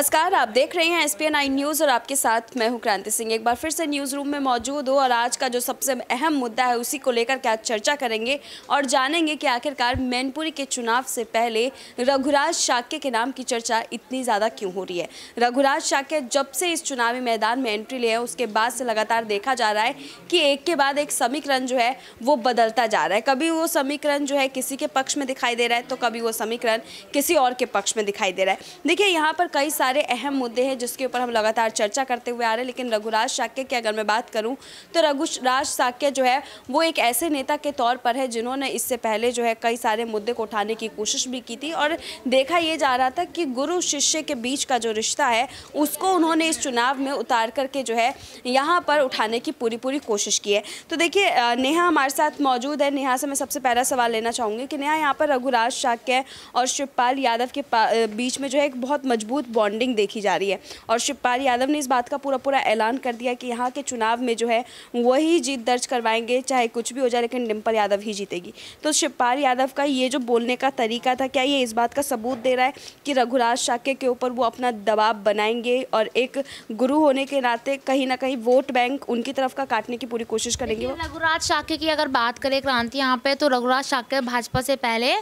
नमस्कार, आप देख रहे हैं SPN 9 न्यूज़ और आपके साथ मैं हूं क्रांति सिंह। एक बार फिर से न्यूज़ रूम में मौजूद हूं और आज का जो सबसे अहम मुद्दा है उसी को लेकर के आज चर्चा करेंगे और जानेंगे कि आखिरकार मैनपुरी के चुनाव से पहले रघुराज शाक्य के नाम की चर्चा इतनी ज़्यादा क्यों हो रही है। रघुराज शाक्य जब से इस चुनावी मैदान में एंट्री लिए हैं उसके बाद से लगातार देखा जा रहा है कि एक के बाद एक समीकरण जो है वो बदलता जा रहा है। कभी वो समीकरण जो है किसी के पक्ष में दिखाई दे रहा है तो कभी वो समीकरण किसी और के पक्ष में दिखाई दे रहा है। देखिए, यहाँ पर कई सारे अहम मुद्दे हैं जिसके ऊपर हम लगातार चर्चा करते हुए आ रहे हैं, लेकिन रघुराज शाक्य की अगर मैं बात करूं तो रघुराज शाक्य जो है वो एक ऐसे नेता के तौर पर है जिन्होंने इससे पहले जो है कई सारे मुद्दे को उठाने की कोशिश भी की थी और देखा ये जा रहा था कि गुरु शिष्य के बीच का जो रिश्ता है उसको उन्होंने इस चुनाव में उतार करके जो है यहाँ पर उठाने की पूरी कोशिश की है। तो देखिए, नेहा हमारे साथ मौजूद है। नेहा से मैं सबसे पहला सवाल लेना चाहूँगी कि नेहा, यहाँ पर रघुराज शाक्य और शिवपाल यादव के बीच में जो है एक बहुत मजबूत बॉन्डिंग देखी जा रही है और शिवपाल यादव ने इस बात का पूरा ऐलान कर दिया कि यहाँ के चुनाव में जो है वही जीत दर्ज करवाएंगे, चाहे कुछ भी हो जाए, लेकिन डिम्पल यादव ही जीतेगी। तो शिवपाल यादव का ये जो बोलने का तरीका था, क्या ये इस बात का सबूत दे रहा है कि रघुराज शाक्य के ऊपर वो अपना दबाव बनाएंगे और एक गुरु होने के नाते कहीं ना कहीं वोट बैंक उनकी तरफ का काटने की पूरी कोशिश करेंगे? रघुराज शाक्य की अगर बात करें क्रांति यहाँ पे, तो रघुराज शाक्य भाजपा से पहले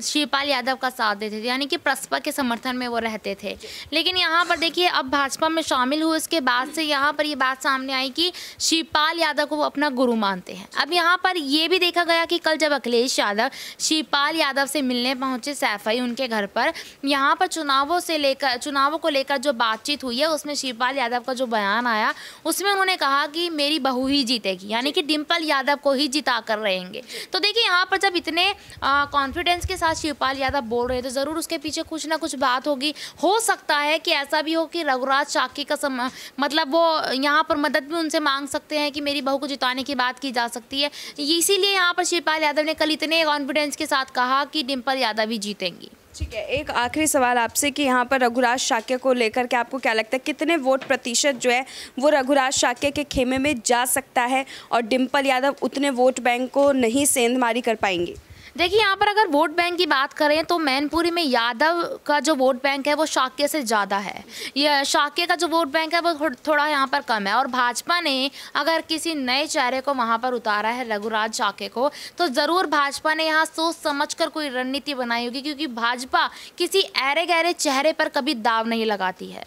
शिवपाल यादव का साथ देते थे, यानी कि प्रसपा के समर्थन में वो रहते थे। लेकिन यहाँ पर देखिए, अब भाजपा में शामिल हुए उसके बाद से यहाँ पर ये बात सामने आई कि शिवपाल यादव को वो अपना गुरु मानते हैं। अब यहाँ पर ये भी देखा गया कि कल जब अखिलेश यादव शिवपाल यादव से मिलने पहुंचे सैफई उनके घर पर, यहाँ पर चुनावों को लेकर जो बातचीत हुई है उसमें शिवपाल यादव का जो बयान आया उसमें उन्होंने कहा कि मेरी बहू ही जीतेगी, यानी कि डिम्पल यादव को ही जिता कर रहेंगे। तो देखिए, यहाँ पर जब इतने कॉन्फिडेंस के साथ शिवपाल यादव बोल रहे तो ज़रूर उसके पीछे कुछ ना कुछ बात होगी। हो सकता है कि ऐसा भी हो कि रघुराज शाक्य का मतलब वो यहाँ पर मदद भी उनसे मांग सकते हैं कि मेरी बहू को जिताने की बात की जा सकती है। इसीलिए यहाँ पर शिवपाल यादव ने कल इतने कॉन्फिडेंस के साथ कहा कि डिम्पल यादव ही जीतेंगी। ठीक है, एक आखिरी सवाल आपसे कि यहाँ पर रघुराज शाक्य को लेकर के आपको क्या लगता है, कितने वोट प्रतिशत जो है वो रघुराज शाक्य के खेमे में जा सकता है और डिम्पल यादव उतने वोट बैंक को नहीं सेंधमारी कर पाएंगे? देखिए, यहाँ पर अगर वोट बैंक की बात करें तो मैनपुरी में यादव का जो वोट बैंक है वो शाक्य से ज़्यादा है। यह शाक्य का जो वोट बैंक है वो थोड़ा यहाँ पर कम है और भाजपा ने अगर किसी नए चेहरे को वहाँ पर उतारा है रघुराज शाक्य को, तो ज़रूर भाजपा ने यहाँ सोच समझकर कोई रणनीति बनाई होगी, क्योंकि भाजपा किसी ऐरे गहरे चेहरे पर कभी दाव नहीं लगाती है।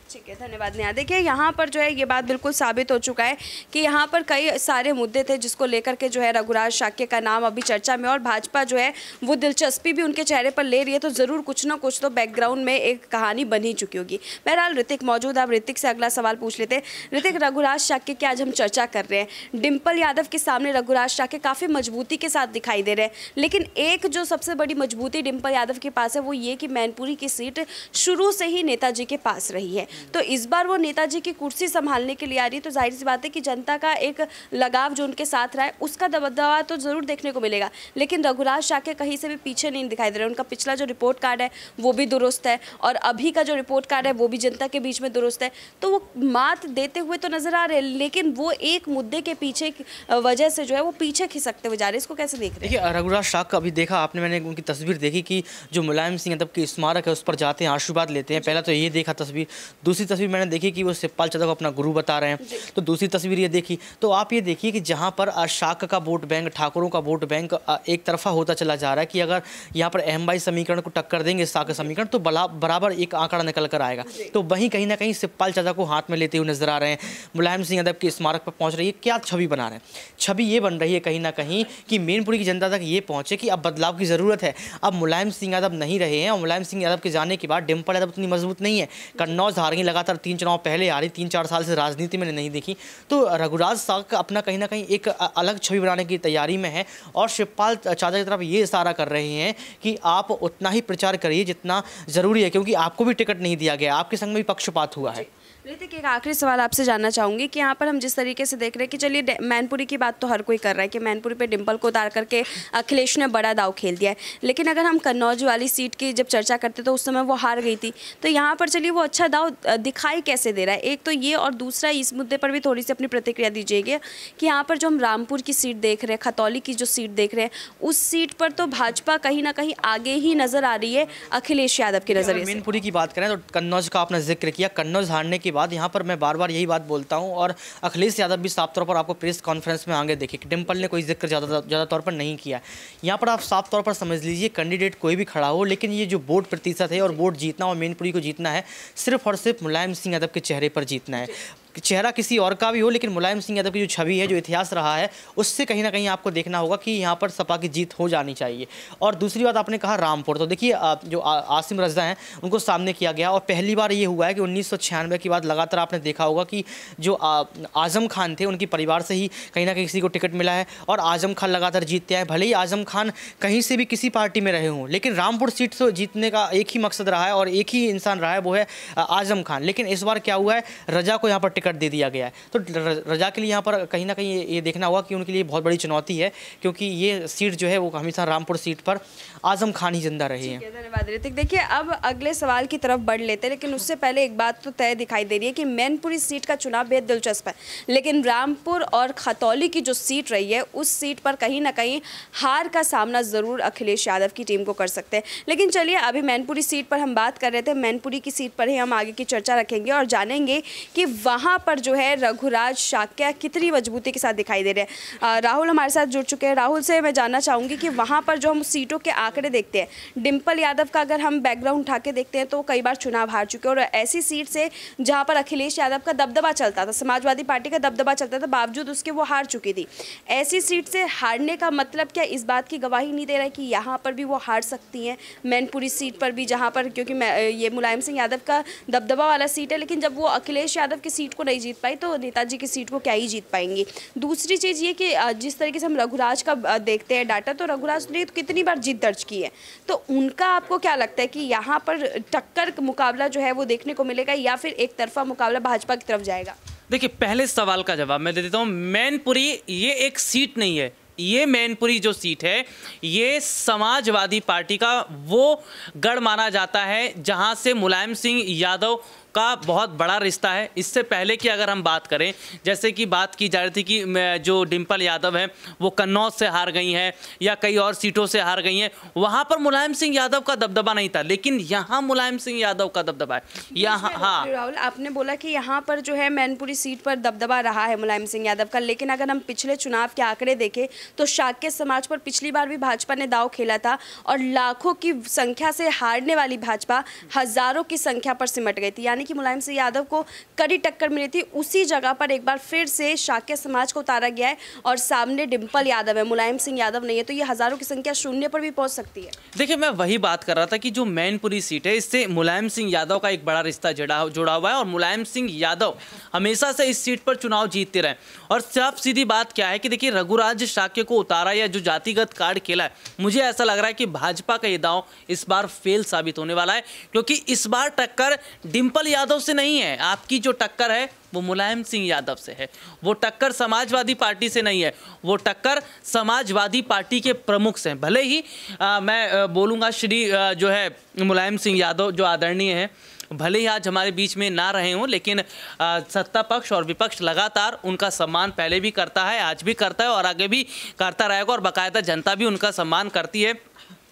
ठीक है, धन्यवाद नेहा। देखिए, यहाँ पर जो है ये बात बिल्कुल साबित हो चुका है कि यहाँ पर कई सारे मुद्दे थे जिसको लेकर के जो है रघुराज शाक्य का नाम अभी चर्चा में और भाजपा जो है वो दिलचस्पी भी उनके चेहरे पर ले रही है, तो ज़रूर कुछ ना कुछ तो बैकग्राउंड में एक कहानी बनी चुकी होगी। बहरहाल ऋतिक मौजूद, आप ऋतिक से अगला सवाल पूछ लेते हैं। ऋतिक, रघुराज शाक्य की आज हम चर्चा कर रहे हैं, डिम्पल यादव के सामने रघुराज शाक्य काफ़ी मजबूती के साथ दिखाई दे रहे हैं, लेकिन एक जो सबसे बड़ी मजबूती डिम्पल यादव के पास है वो ये कि मैनपुरी की सीट शुरू से ही नेताजी के पास रही है। तो इस बार वो नेताजी की कुर्सी संभालने के लिए आ रही, तो जाहिर सी बात है कि जनता का एक लगाव जो उनके साथ रहा है उसका दबदबा तो ज़रूर देखने को मिलेगा। लेकिन रघुराज शाक्य कहीं से भी पीछे नहीं दिखाई दे रहे। उनका पिछला जो रिपोर्ट कार्ड है वो भी दुरुस्त है और अभी का जो रिपोर्ट कार्ड है वो भी जनता के बीच में दुरुस्त है, तो वो मात देते हुए तो नजर आ रहे हैं, लेकिन वो एक मुद्दे के पीछे वजह से जो है वो पीछे खिसकते हुए जा रहे हैं। इसको कैसे देख रहे हैं? देखिए, रघुराज शाक्य अभी देखा आपने, मैंने उनकी तस्वीर देखी कि जो मुलायम सिंह यादव की स्मारक है उस पर जाते हैं, आशीर्वाद लेते हैं। पहला तो ये देखा तस्वीर। दूसरी तस्वीर मैंने देखी कि वो शिवपाल यादव को अपना गुरु बता रहे हैं, तो दूसरी तस्वीर ये देखी। तो आप ये देखिए कि जहाँ पर शाक्य का वोट बैंक, ठाकुरों का वोट बैंक एक तरफा होता चला जा रहा है कि अगर यहाँ पर अहमबाई समीकरण को टक्कर देंगे शाक्य समीकरण तो बराबर एक आंकड़ा निकल कर आएगा। तो वहीं कहीं ना कहीं शिवपाल यादव को हाथ में लेते हुए नजर आ रहे हैं। मुलायम सिंह यादव के स्मारक पर पहुँच रही है, क्या छवि बना रहे हैं? छवि ये बन रही है कहीं ना कहीं कि मैनपुरी की जनता तक ये पहुँचे कि अब बदलाव की ज़रूरत है। अब मुलायम सिंह यादव नहीं रहे हैं और मुलायम सिंह यादव के जाने के बाद डिम्पल यादव उतनी मजबूत नहीं है। कन्नौज हार गई, लगातार 3 चुनाव पहले आ रही, 3-4 साल से राजनीति में नहीं देखी। तो रघुराज शाक्य अपना कहीं ना कहीं एक अलग छवि बनाने की तैयारी में है और शिवपाल यादव की तरफ ये इशारा कर रहे हैं कि आप उतना ही प्रचार करिए जितना ज़रूरी है, क्योंकि आपको भी टिकट नहीं दिया गया, आपके संग में भी पक्षपात हुआ है। ऋतिक, एक आखिरी सवाल आपसे जानना चाहूँगी कि यहाँ पर हम जिस तरीके से देख रहे हैं कि चलिए मैनपुरी की बात तो हर कोई कर रहा है कि मैनपुरी पे डिंपल को उतार करके अखिलेश ने बड़ा दाव खेल दिया है, लेकिन अगर हम कन्नौज वाली सीट की जब चर्चा करते तो उस समय वो हार गई थी, तो यहाँ पर चलिए वो अच्छा दाव दिखाई कैसे दे रहा है? एक तो ये, और दूसरा इस मुद्दे पर भी थोड़ी सी अपनी प्रतिक्रिया दीजिएगा कि यहाँ पर जो हम रामपुर की सीट देख रहे हैं, खतौली की जो सीट देख रहे हैं, उस सीट पर तो भाजपा कहीं ना कहीं आगे ही नजर आ रही है अखिलेश यादव के नजरिए से। मैनपुरी की बात करें तो कन्नौज का आपने जिक्र किया, कन्नौज हारने के बाद यहाँ पर मैं बार बार यही बात बोलता हूँ, और अखिलेश यादव भी साफ तौर पर आपको प्रेस कॉन्फ्रेंस में आगे देखे कि डिंपल ने कोई जिक्र ज़्यादा तौर पर नहीं किया। यहाँ पर आप साफ तौर पर समझ लीजिए कैंडिडेट कोई भी खड़ा हो, लेकिन ये जो वोट प्रतिशत है और वोट जीतना और मैनपुरी को जीतना है, सिर्फ और सिर्फ मुलायम सिंह यादव के चेहरे पर जीतना है। चेहरा किसी और का भी हो, लेकिन मुलायम सिंह यादव की जो छवि है, जो इतिहास रहा है, उससे कहीं ना कहीं आपको देखना होगा कि यहाँ पर सपा की जीत हो जानी चाहिए। और दूसरी बात आपने कहा रामपुर, तो देखिए जो आसिम रज़ा हैं उनको सामने किया गया, और पहली बार ये हुआ है कि 1996 के बाद लगातार आपने देखा होगा कि जो आजम खान थे उनके परिवार से ही कहीं ना कहीं किसी को टिकट मिला है, और आजम खान लगातार जीतते हैं। भले ही आजम खान कहीं से भी किसी पार्टी में रहे हों, लेकिन रामपुर सीट से जीतने का एक ही मकसद रहा है और एक ही इंसान रहा है, वो है आजम खान। लेकिन इस बार क्या हुआ है, रजा को यहाँ पर टिकट दे दिया गया है, तो रजा के लिए यहाँ पर कहीं ना कहीं ये देखना होगा कि उनके लिए बहुत बड़ी चुनौती है, क्योंकि ये सीट जो है वो हमेशा रामपुर सीट पर आजम खान ही जिंदा रहे हैं। धन्यवाद ऋतिक। देखिए, अब अगले सवाल की तरफ बढ़ लेते हैं, लेकिन उससे पहले एक बात तो तय दिखाई दे रही है कि मैनपुरी सीट का चुनाव बेहद दिलचस्प है, लेकिन रामपुर और खतौली की जो सीट रही है, उस सीट पर कहीं ना कहीं हार का सामना जरूर अखिलेश यादव की टीम को कर सकते हैं। लेकिन चलिए, अभी मैनपुरी सीट पर हम बात कर रहे थे, मैनपुरी की सीट पर ही हम आगे की चर्चा रखेंगे और जानेंगे कि वहाँ पर जो है रघुराज शाक्या कितनी मजबूती के साथ दिखाई दे रहे हैं। राहुल हमारे साथ जुड़ चुके हैं। राहुल से मैं जानना चाहूँगी कि वहाँ पर जो हम सीटों के आंकड़े देखते हैं, डिंपल यादव का अगर हम बैकग्राउंड उठा के देखते हैं तो कई बार चुनाव हार चुके हैं, और ऐसी सीट से जहाँ पर अखिलेश यादव का दबदबा चलता था, समाजवादी पार्टी का दबदबा चलता था, बावजूद उसके वो हार चुकी थी। ऐसी सीट से हारने का मतलब क्या इस बात की गवाही नहीं दे रहा है कि यहाँ पर भी वो हार सकती हैं, मैनपुरी सीट पर भी, जहाँ पर क्योंकि ये मुलायम सिंह यादव का दबदबा वाला सीट है, लेकिन जब वो अखिलेश यादव की सीट को नहीं जीत पाई तो नेताजी की सीट को क्या ही जीत पाएंगी। दूसरी चीज़ ये कि जिस तरीके से हम रघुराज का देखते हैं डाटा, तो रघुराज ने तो कितनी बार जीत दर्ज की है, तो उनका आपको क्या लगता है कि यहाँ पर टक्कर मुकाबला जो है वो देखने को मिलेगा, या फिर एक तरफा मुकाबला भाजपा की तरफ जाएगा? देखिए, पहले सवाल का जवाब मैं दे देता हूँ। मैनपुरी ये एक सीट नहीं है, ये मैनपुरी जो सीट है ये समाजवादी पार्टी का वो गढ़ माना जाता है जहां से मुलायम सिंह यादव का बहुत बड़ा रिश्ता है। इससे पहले की अगर हम बात करें, जैसे कि बात की जा रही थी कि जो डिंपल यादव है वो कन्नौज से हार गई हैं या कई और सीटों से हार गई हैं, वहां पर मुलायम सिंह यादव का दबदबा नहीं था, लेकिन यहाँ मुलायम सिंह यादव का दबदबा है। यहाँ हाँ राहुल, आपने बोला कि यहाँ पर जो है मैनपुरी सीट पर दबदबा रहा है मुलायम सिंह यादव का, लेकिन अगर हम पिछले चुनाव के आंकड़े देखें तो शाक्य समाज पर पिछली बार भी भाजपा ने दाव खेला था, और लाखों की संख्या से हारने वाली भाजपा हजारों की संख्या पर सिमट गई थी, यानी कि मुलायम सिंह यादव को कड़ी टक्कर मिली थी। उसी जगह पर एक बार फिर से शाक्य समाज को उतारा गया है, और सामने डिंपल यादव है, मुलायम सिंह यादव नहीं है, तो ये हजारों की संख्या शून्य पर भी पहुंच सकती है। देखिए, मैं वही बात कर रहा था कि जो मैनपुरी सीट है इससे मुलायम सिंह यादव का एक बड़ा रिश्ता जुड़ा हुआ है, और मुलायम सिंह यादव हमेशा से इस सीट पर चुनाव जीतते रहे। और साफ सीधी बात क्या है कि देखिए, रघुराज शाक्य को उतारा या जो जातिगत कार्ड खेला है, मुझे ऐसा लग रहा है कि भाजपा का ये दांव इस बार फेल साबित होने वाला है, क्योंकि इस बार टक्कर डिंपल यादव से नहीं है। आपकी जो टक्कर है वो मुलायम सिंह यादव से है, वो टक्कर समाजवादी पार्टी से नहीं है, वो टक्कर समाजवादी पार्टी के प्रमुख से है। भले ही मैं बोलूँगा श्री जो है मुलायम सिंह यादव जो आदरणीय है, भले ही आज हमारे बीच में ना रहे हों, लेकिन सत्ता पक्ष और विपक्ष लगातार उनका सम्मान पहले भी करता है, आज भी करता है और आगे भी करता रहेगा, और बाकायदा जनता भी उनका सम्मान करती है।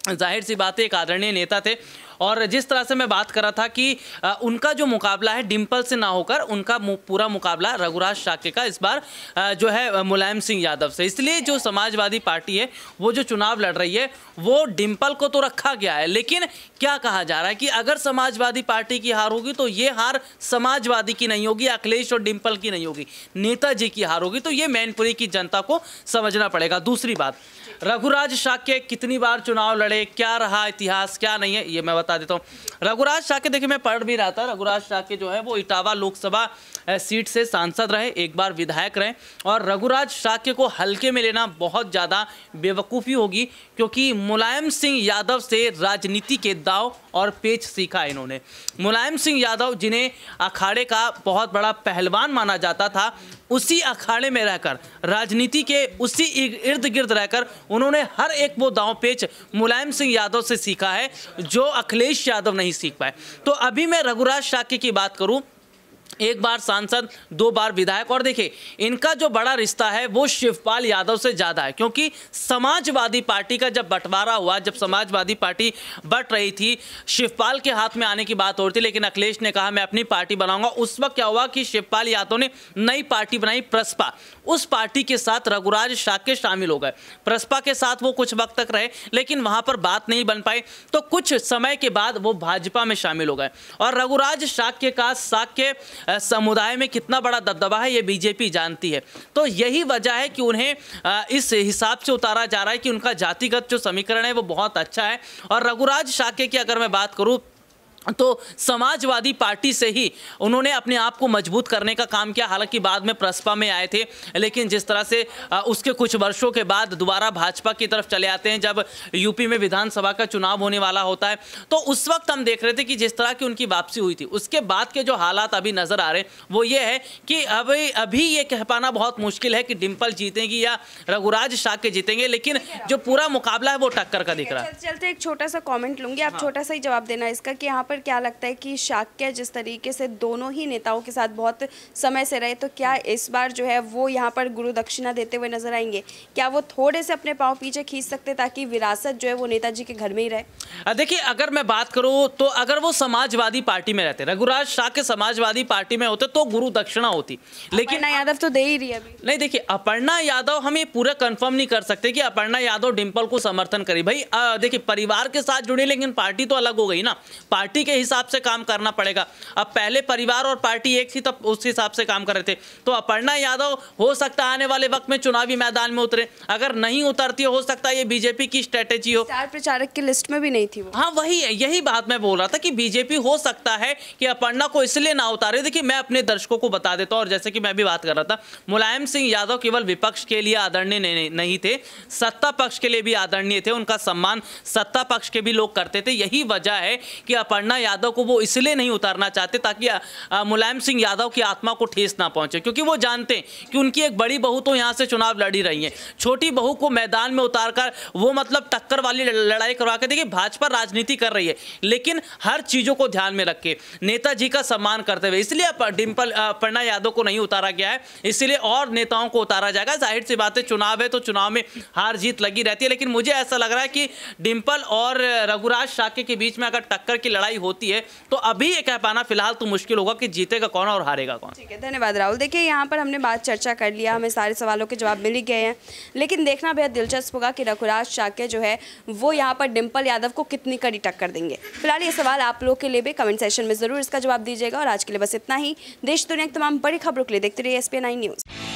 जाहिर सी बात है, एक आदरणीय नेता थे, और जिस तरह से मैं बात कर रहा था कि उनका जो मुकाबला है डिंपल से ना होकर उनका पूरा मुकाबला रघुराज शाक्य का इस बार जो है मुलायम सिंह यादव से। इसलिए जो समाजवादी पार्टी है वो जो चुनाव लड़ रही है वो डिंपल को तो रखा गया है, लेकिन क्या कहा जा रहा है कि अगर समाजवादी पार्टी की हार होगी तो ये हार समाजवादी की नहीं होगी, अखिलेश और डिंपल की नहीं होगी, नेताजी की हार होगी। तो ये मैनपुरी की जनता को समझना पड़ेगा। दूसरी बात, रघुराज शाक्य कितनी बार चुनाव लड़े, क्या रहा इतिहास क्या नहीं है, ये मैं बता देता हूँ। रघुराज शाक्य देखिए मैं पढ़ भी रहा था, रघुराज शाक्य जो है वो इटावा लोकसभा सीट से सांसद रहे, एक बार विधायक रहे, और रघुराज शाक्य को हल्के में लेना बहुत ज़्यादा बेवकूफ़ी होगी, क्योंकि मुलायम सिंह यादव से राजनीति के दाव और पेच सीखा इन्होंने। मुलायम सिंह यादव जिन्हें अखाड़े का बहुत बड़ा पहलवान माना जाता था, उसी अखाड़े में रहकर, राजनीति के उसी इर्द गिर्द रहकर उन्होंने हर एक वो दांव पेच मुलायम सिंह यादव से सीखा है जो अखिलेश यादव नहीं सीख पाए। तो अभी मैं रघुराज शाक्य की बात करूं, एक बार सांसद, 2 बार विधायक, और देखिए इनका जो बड़ा रिश्ता है वो शिवपाल यादव से ज़्यादा है, क्योंकि समाजवादी पार्टी का जब बंटवारा हुआ, जब समाजवादी पार्टी बट रही थी, शिवपाल के हाथ में आने की बात हो रही थी, लेकिन अखिलेश ने कहा मैं अपनी पार्टी बनाऊंगा। उस वक्त क्या हुआ कि शिवपाल यादव ने नई पार्टी बनाई, प्रसपा। उस पार्टी के साथ रघुराज शाक्य शामिल हो गए। प्रसपा के साथ वो कुछ वक्त तक रहे, लेकिन वहाँ पर बात नहीं बन पाई, तो कुछ समय के बाद वो भाजपा में शामिल हो गए। और रघुराज शाक्य का शाक्य समुदाय में कितना बड़ा दबदबा है ये बीजेपी जानती है। तो यही वजह है कि उन्हें इस हिसाब से उतारा जा रहा है कि उनका जातिगत जो समीकरण है वो बहुत अच्छा है। और रघुराज शाक्य की अगर मैं बात करूं तो समाजवादी पार्टी से ही उन्होंने अपने आप को मजबूत करने का काम किया। हालांकि बाद में प्रसपा में आए थे, लेकिन जिस तरह से उसके कुछ वर्षों के बाद दोबारा भाजपा की तरफ चले आते हैं जब यूपी में विधानसभा का चुनाव होने वाला होता है, तो उस वक्त हम देख रहे थे कि जिस तरह की उनकी वापसी हुई थी, उसके बाद के जो हालात अभी नजर आ रहे हैं वो ये है कि अभी ये कह पाना बहुत मुश्किल है कि डिम्पल जीतेंगी या रघुराज शाक्य जीतेंगे, लेकिन जो पूरा मुकाबला है वो टक्कर का दिख रहा है। चलते एक छोटा सा कॉमेंट लूंगी, आप छोटा सा ही जवाब देना इसका कि यहाँ पर क्या लगता है कि शाक्य जिस तरीके से दोनों ही नेताओं के साथ बहुत समय से रहे, तो क्या इस बार जो है वो यहाँ पर गुरु दक्षिणा देते हुए नजर आएंगे? क्या वो थोड़े से अपने पांव पीछे खींच सकते ताकि विरासत जो है वो नेताजी के घर में ही रहे? देखिए अगर मैं बात करूं तो अगर वो समाजवादी पार्टी में रहते, रघुराज शाक्य समाजवादी पार्टी में होते तो गुरु दक्षिणा होती, लेकिन अपर्णा यादव तो दे ही रही है अभी। नहीं, देखिए अपर्णा यादव हम ये पूरा कंफर्म नहीं कर सकते कि अपर्णा यादव डिम्पल को समर्थन करी। भाई देखिए परिवार के साथ जुड़ी, लेकिन पार्टी तो अलग हो गई ना, पार्टी के हिसाब से काम करना पड़ेगा। अब पहले परिवार और पार्टी एक थी तब उस हिसाब से काम कर रहे थे, तो अपर्णा यादव हो सकता है आने वाले वक्त में चुनावी मैदान में उतरे। अगर नहीं उतरती हो सकता है ये बीजेपी की स्ट्रेटेजी हो। स्टार प्रचारक की लिस्ट में भी नहीं थी वो। हाँ वही है, यही बात मैं बोल रहा था कि बीजेपी हो सकता है कि अपर्णा को इसलिए ना उतारे। देखिए मैं अपने दर्शकों को बता देता हूं, और जैसे कि मैं भी बात कर रहा था, मुलायम सिंह यादव केवल विपक्ष के लिए आदरणीय नहीं थे, सत्ता पक्ष के लिए भी आदरणीय थे। उनका सम्मान सत्ता पक्ष के भी लोग करते थे। यही वजह है कि अपर्णा यादव को वो इसलिए नहीं उतारना चाहते ताकि मुलायम सिंह यादव की आत्मा को ठेस ना पहुंचे, क्योंकि वो जानते हैं कि उनकी एक बड़ी बहू तो यहाँ से चुनाव लड़ी रही है। छोटी बहू को मैदान में उतारकर वो मतलब टक्कर वाली लड़ाई करवा के, देखिए भाजपा राजनीति कर रही है लेकिन हर चीजों को ध्यान में रख के नेताजी का सम्मान करते हुए, इसलिए अपर्णा यादव को नहीं उतारा गया है, इसलिए और नेताओं को उतारा जाएगा। जाहिर सी बात है चुनाव है तो चुनाव में हार जीत लगी रहती है, लेकिन मुझे ऐसा लग रहा है कि डिम्पल और रघुराज शाक्य के बीच में अगर टक्कर की लड़ाई होती है तो अभी ये कह पाना फिलहाल तो मुश्किल होगा कि जीतेगा कौन और हारेगा कौन। ठीक है, धन्यवाद राहुल। देखिए यहाँ पर हमने बात चर्चा कर लिया, हमें सारे सवालों के जवाब मिल ही गए हैं, लेकिन देखना बेहद दिलचस्प होगा कि रघुराज शाक्य जो है वो यहाँ पर डिम्पल यादव को कितनी कड़ी टक्कर देंगे। फिलहाल ये सवाल आप लोग के लिए भी कमेंट सेक्शन में जरूर इसका जवाब दीजिएगा। और आज के लिए बस इतना ही। देश दुनिया की तमाम बड़ी खबरों के लिए देखते रहिए SPN9 न्यूज़।